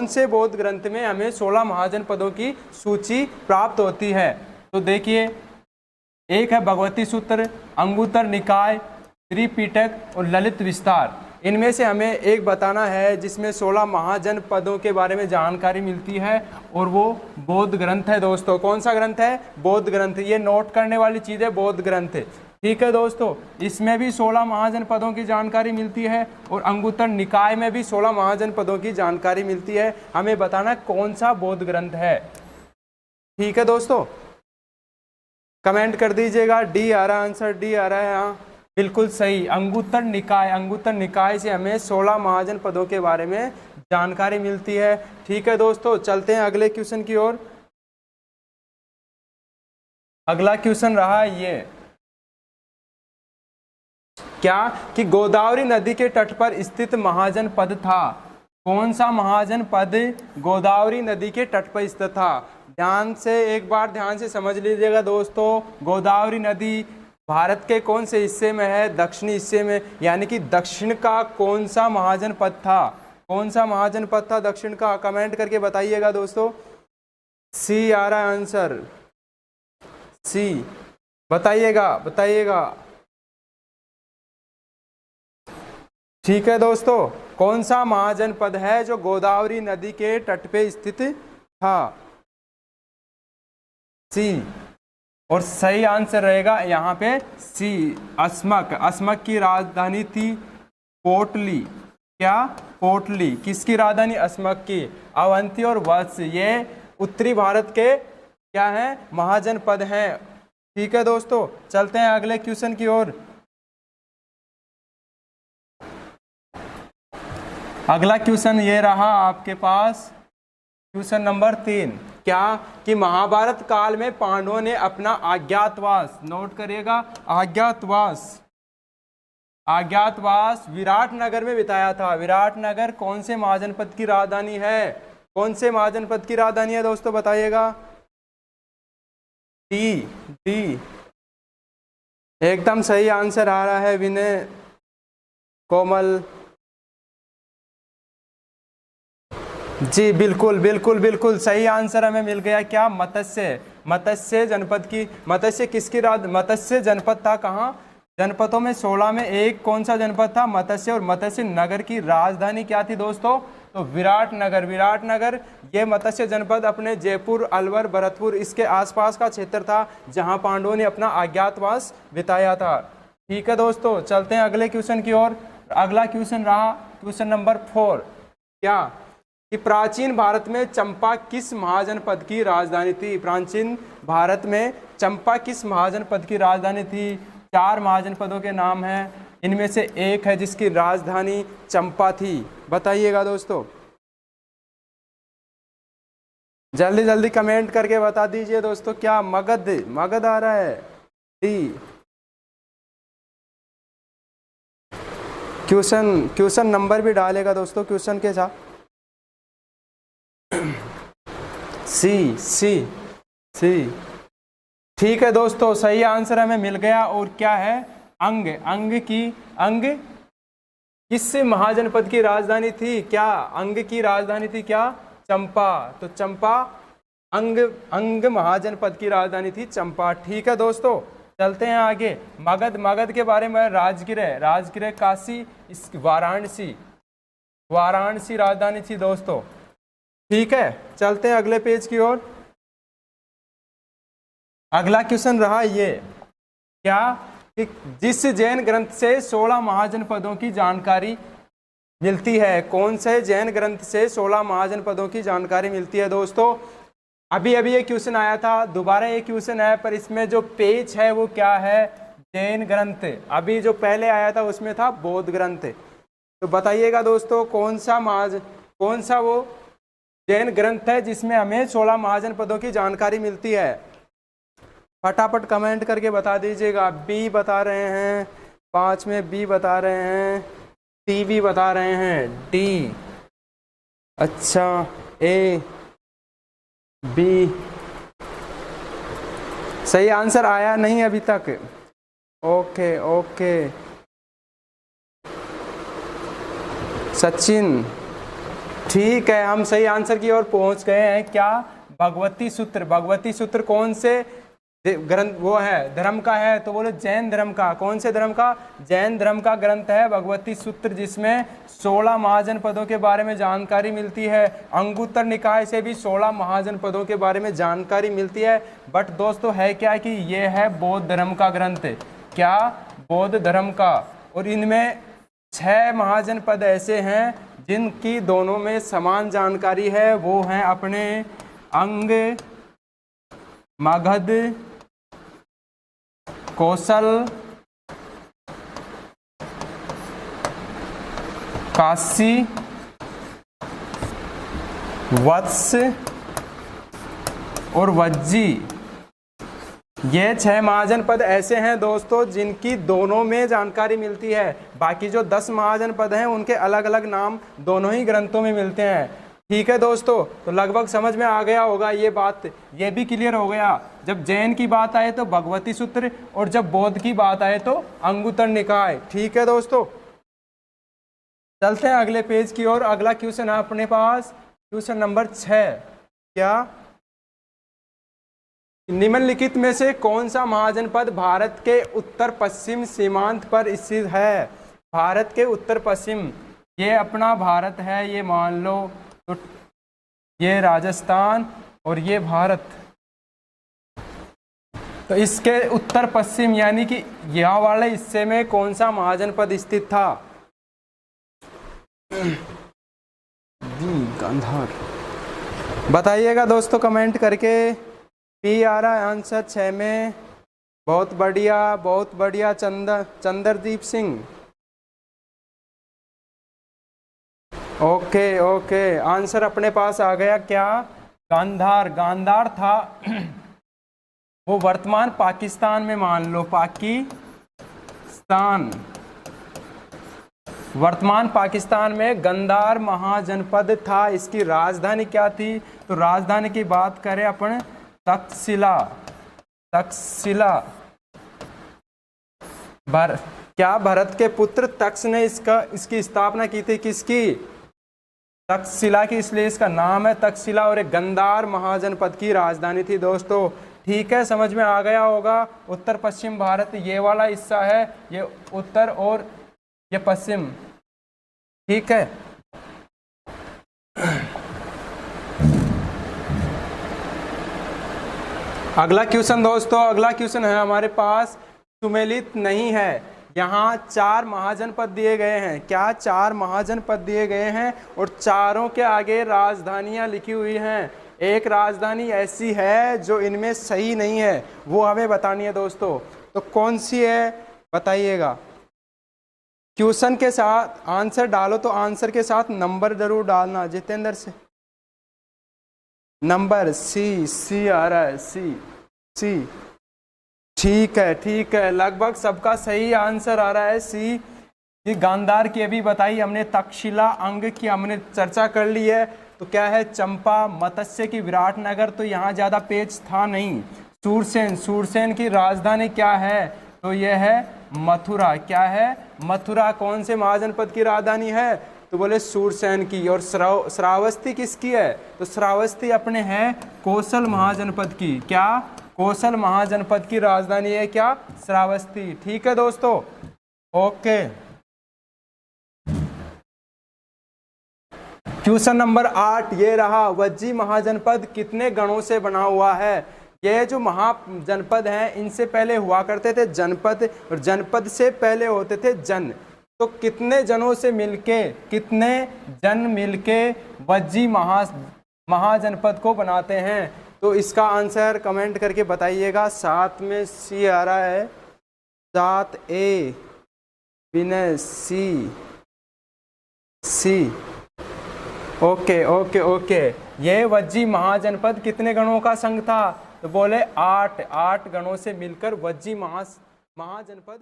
कौन से बौद्ध ग्रंथ में हमें 16 महाजनपदों की सूची प्राप्त होती है? तो देखिए, एक है भगवती सूत्र, अंगुत्तर निकाय, त्रिपिटक और ललित विस्तार। इनमें से हमें एक बताना है जिसमें 16 महाजनपदों के बारे में जानकारी मिलती है, और वो बौद्ध ग्रंथ है दोस्तों। कौन सा ग्रंथ है? बौद्ध ग्रंथ। ये नोट करने वाली चीज़ है, बौद्ध ग्रंथ। ठीक है दोस्तों, इसमें भी 16 महाजनपदों की जानकारी मिलती है, और अंगुत्तर निकाय में भी 16 महाजनपदों की जानकारी मिलती है। हमें बताना कौन सा बौद्ध ग्रंथ है। ठीक है दोस्तों, कमेंट कर दीजिएगा। डी आ रहा है आंसर, डी आ रहा है। हाँ बिल्कुल सही, अंगुत्तर निकाय। अंगुत्तर निकाय से हमें 16 महाजनपदों के बारे में जानकारी मिलती है। ठीक है दोस्तों, चलते हैं अगले क्वेश्चन की ओर। अगला क्वेश्चन रहा ये, क्या कि गोदावरी नदी के तट पर स्थित महाजनपद था? कौन सा महाजनपद गोदावरी नदी के तट पर स्थित था? ध्यान से, एक बार ध्यान से समझ लीजिएगा दोस्तों। गोदावरी नदी भारत के कौन से हिस्से में है? दक्षिणी हिस्से में, यानी कि दक्षिण का कौन सा महाजनपद था? कौन सा महाजनपद था दक्षिण का? कमेंट करके बताइएगा दोस्तों। सी आ रहा है आंसर, सी। बताइएगा बताइएगा। ठीक है दोस्तों, कौन सा महाजनपद है जो गोदावरी नदी के तट पे स्थित था? सी। और सही आंसर रहेगा यहाँ पे सी, अस्मक। अस्मक की राजधानी थी कोटली। क्या? कोटली। किसकी राजधानी? अस्मक की। अवंती और वत्स ये उत्तरी भारत के क्या हैं? महाजनपद हैं। ठीक है दोस्तों, चलते हैं अगले क्वेश्चन की ओर। अगला क्वेश्चन ये रहा आपके पास, क्वेश्चन नंबर 3। क्या कि महाभारत काल में पांडवों ने अपना अज्ञातवास, नोट करिएगा, अज्ञातवास विराटनगर में बिताया था। विराटनगर कौन से महाजनपद की राजधानी है? कौन से महाजनपद की राजधानी है दोस्तों? बताइएगा। डी, डी एकदम सही आंसर आ रहा है। विनय, कोमल जी, बिल्कुल बिल्कुल बिल्कुल सही आंसर हमें मिल गया। क्या? मत्स्य। मत्स्य जनपद की, मत्स्य किसकी मत्स्य जनपद था कहाँ? जनपदों में 16 में एक कौन सा जनपद था? मत्स्य। और मत्स्य नगर की राजधानी क्या थी दोस्तों? तो विराटनगर। विराटनगर ये मत्स्य जनपद अपने जयपुर, अलवर, भरतपुर इसके आसपास का क्षेत्र था जहां पांडवों ने अपना अज्ञातवास बिताया था। ठीक है दोस्तों, चलते हैं अगले क्वेश्चन की ओर। अगला क्वेश्चन रहा क्वेश्चन नंबर 4। क्या कि प्राचीन भारत में चंपा किस महाजनपद की राजधानी थी? प्राचीन भारत में चंपा किस महाजनपद की राजधानी थी? 4 महाजनपदों के नाम हैं, इनमें से एक है जिसकी राजधानी चंपा थी। बताइएगा दोस्तों, जल्दी जल्दी कमेंट करके बता दीजिए दोस्तों। क्या? मगध। मगध आ रहा है, डी। क्वेश्चन नंबर भी डालेगा दोस्तों क्वेश्चन के साथ। सी, सी, सी। ठीक है दोस्तों, सही आंसर हमें मिल गया। और क्या है? अंग। अंग किस महाजनपद की राजधानी थी? क्या? अंग की राजधानी थी क्या? चंपा। तो चंपा अंग महाजनपद की राजधानी थी चंपा। ठीक है दोस्तों, चलते हैं आगे। मगध। मगध के बारे में राजगृह। राजगृह काशी, वाराणसी राजधानी थी दोस्तों। ठीक है, चलते हैं अगले पेज की ओर। अगला क्वेश्चन रहा ये, क्या कि जिस जैन ग्रंथ से 16 महाजनपदों की जानकारी मिलती है? कौन से जैन ग्रंथ से 16 महाजनपदों की जानकारी मिलती है दोस्तों? अभी ये क्वेश्चन आया था, दोबारा ये क्वेश्चन है, पर इसमें जो पेज है वो क्या है? जैन ग्रंथ। अभी जो पहले आया था उसमें था बौद्ध ग्रंथ। तो बताइएगा दोस्तों, कौन सा वो जैन ग्रंथ है जिसमें हमें 16 महाजनपदों की जानकारी मिलती है? फटाफट कमेंट करके बता दीजिएगा। बी बता रहे हैं, 5 में बी बता रहे हैं, टी भी बता रहे हैं, डी। अच्छा, ए, बी। सही आंसर आया नहीं अभी तक। ओके ओके, सचिन ठीक है, हम सही आंसर की ओर पहुंच गए हैं। क्या? भगवती सूत्र। भगवती सूत्र कौन से ग्रंथ वो है, धर्म का है? तो बोलो जैन धर्म का। कौन से धर्म का? जैन धर्म का ग्रंथ है भगवती सूत्र, जिसमें 16 महाजनपदों के बारे में जानकारी मिलती है। अंगुत्तर निकाय से भी 16 महाजनपदों के बारे में जानकारी मिलती है। बट दोस्तों है क्या कि ये है बौद्ध धर्म का ग्रंथ। क्या? बौद्ध धर्म का। और इनमें 6 महाजनपद ऐसे हैं जिनकी दोनों में समान जानकारी है। वो हैं अपने अंग, मगध, कौशल, काशी, वत्स और वज्जी। ये 6 महाजनपद ऐसे हैं दोस्तों जिनकी दोनों में जानकारी मिलती है। बाकी जो 10 महाजनपद हैं उनके अलग अलग नाम दोनों ही ग्रंथों में मिलते हैं। ठीक है दोस्तों, तो लगभग समझ में आ गया होगा ये बात। ये भी क्लियर हो गया, जब जैन की बात आए तो भगवती सूत्र, और जब बौद्ध की बात आए तो अंगुत्तर निकाय। ठीक है दोस्तों, चलते हैं अगले पेज की ओर। अगला क्वेश्चन है अपने पास, क्वेश्चन नंबर 6। क्या? निम्नलिखित में से कौन सा महाजनपद भारत के उत्तर पश्चिम सीमांत पर स्थित है? भारत के उत्तर पश्चिम, ये अपना भारत है, ये मान लो, तो ये राजस्थान और ये भारत। तो इसके उत्तर पश्चिम यानी कि यहाँ वाले हिस्से में कौन सा महाजनपद स्थित था? गांधार। बताइएगा दोस्तों कमेंट करके। पी आ रहा है आंसर 6 में। बहुत बढ़िया, बहुत बढ़िया। Chandradeep Singh. Okay okay, answer अपने पास आ गया। क्या? गांधार। गांधार था वो वर्तमान पाकिस्तान में, मान लो पाकिस्तान, वर्तमान पाकिस्तान में गांधार महाजनपद था। इसकी राजधानी क्या थी? तो राजधानी की बात करें अपन, तक्षशिला। तक्षशिला। क्या भरत के पुत्र तक्ष ने इसकी स्थापना की थी? किसकी? तक्षशिला की, इसलिए इसका नाम है तक्षशिला, और एक गांधार महाजनपद की राजधानी थी दोस्तों। ठीक है, समझ में आ गया होगा। उत्तर पश्चिम भारत ये वाला हिस्सा है, ये उत्तर और ये पश्चिम। ठीक है, अगला क्वेश्चन दोस्तों, अगला क्वेश्चन है हमारे पास, सुमेलित नहीं है। यहाँ 4 महाजनपद दिए गए हैं। क्या? 4 महाजनपद दिए गए हैं और चारों के आगे राजधानियाँ लिखी हुई हैं। एक राजधानी ऐसी है जो इनमें सही नहीं है, वो हमें बतानी है दोस्तों। तो कौन सी है बताइएगा। क्वेश्चन के साथ आंसर डालो तो आंसर के साथ नंबर जरूर डालना। जितेंद्र से नंबर सी आ रहा है, सी। ठीक है, ठीक है, लगभग सबका सही आंसर आ रहा है सी। ये गांधार की अभी बताई हमने, तक्षशिला अंग की हमने चर्चा कर ली है। तो क्या है? चंपा, मत्स्य की विराटनगर, तो यहाँ ज़्यादा पेज था नहीं। सूरसेन, सूरसेन की राजधानी क्या है? तो यह है मथुरा। क्या है? मथुरा। कौन से महाजनपद की राजधानी है? तो बोले सूरसेन की। और श्रावस्ती किसकी है? तो श्रावस्ती अपने है कौशल महाजनपद की। क्या? कौशल महाजनपद की राजधानी है क्या? श्रावस्ती। ठीक है दोस्तों, ओके। क्वेश्चन नंबर 8 ये रहा, वज्जी महाजनपद कितने गणों से बना हुआ है? ये जो महाजनपद हैं इनसे पहले हुआ करते थे जनपद, और जनपद से पहले होते थे जन। तो कितने जनों से मिलके, कितने जन मिलके वज्जी महाजनपद को बनाते हैं? तो इसका आंसर कमेंट करके बताइएगा। 7 में सी आ रहा है, 7 A, Vinay C. Okay okay okay. ये वज्जी महाजनपद कितने गणों का संघ था? तो बोले 8 गणों से मिलकर वज्जी महाजनपद